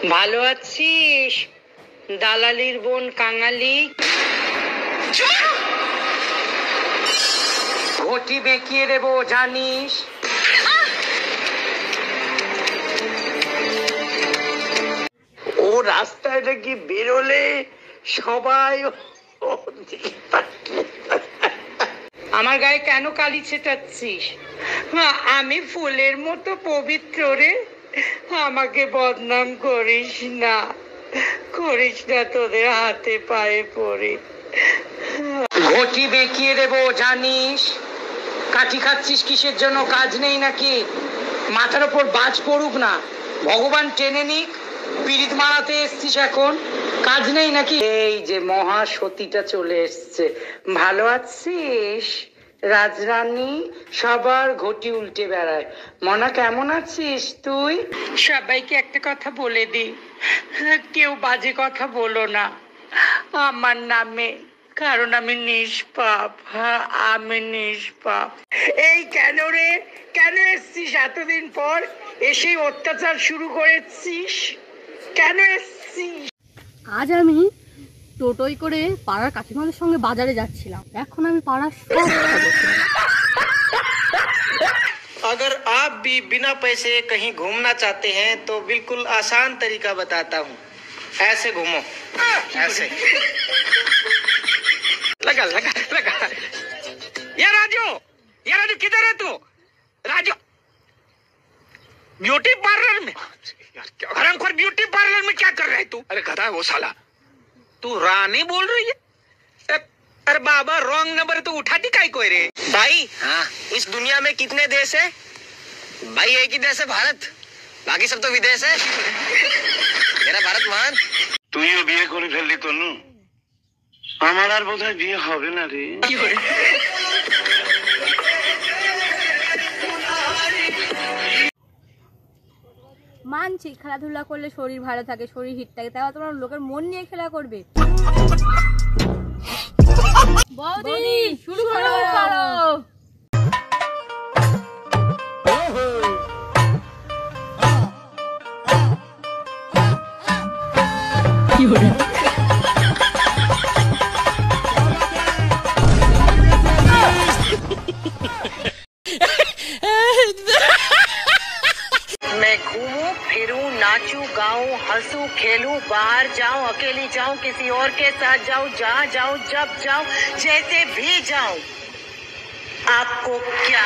ভালো আছিস দালালির বোন কাঙালি? ঘটি বেঁকিয়ে দেবো জানিস? ও রাস্তায় নাকি বেরোলে সবাই আমার গায়ে কেন কালি ছেটাচ্ছিস? আমি ফুলের মতো পবিত্র রে, আমাকে বদনাম করিস না, করিস না, তোদের হাতে পায়ে পড়ে। ঘটি বেঁকিয়ে দেবো জানিস? কাঠি খাচ্ছিস কিসের জন্য? কাজ নেই নাকি? মাথার ওপর বাজ পড়ুক না, ভগবান টেনে নিক, পিরিত মারাতে এসছিস এখন? কাজ নেই নাকি? এই যে মহা সতীটা চলে এসছে। ভালো আছিস রাজরানী? সবার ঘটি উল্টে বেড়ায়। মনা কেমন আছিস তুই? সবাইকে একটা কথা বলে দি, কেউ বাজে কথা বলো না আমার নামে, কারণ আমি নিষ্পাপ। আমি নিষ্পাপ। এই কেন রে, কেন এসছিস এতদিন পর? এসে অত্যাচার শুরু করেছিস? কেন এসছিস? আজ আমি টোটোয় করে পাড়ার কাকিমাদের সঙ্গে বাজারে যাচ্ছিলাম। এখন আমি পাড়ার সব अगर आप भी बिना पैसे कहीं घूमना चाहते हैं तो बिल्कुल आसान तरीका बताता हूँ। ऐसे घूमो, ऐसे। लगा लगा लगा। यार राजू किधर है तू? राजू ब्यूटी पार्लर में? यार क्या हरामखोर, ब्यूटी पार्लर में क्या कर रहा है तू? अरे गधा है वो साला। तू रानी बोल रही है? अरे बाबा रॉन्ग नंबर तो उठाती काई कोई रे? भाई हाँ, इस दुनिया में कितने देश है भाई? एक ही देश है भारत, बाकी सब तो विदेश है। मेरा भारत महान। তুইও বিয়ে করে ফেললি তনু, আমার আর বোধহয় বিয়ে হবে না রে। মানছি খেলাধুলা করলে শরীর ভালো থাকে, শরীর হিট থাকে, তাই তোমরা লোকের মন নিয়ে খেলা করবে? বৌদি শুরু করো। मैं घूमूं फिरूं नाचूं गाऊं हंसूं खेलूं, बाहर जाऊं अकेली जाऊं किसी और के साथ जाऊं, जहाँ जाऊं जब जाऊं जैसे भी जाऊं, आपको क्या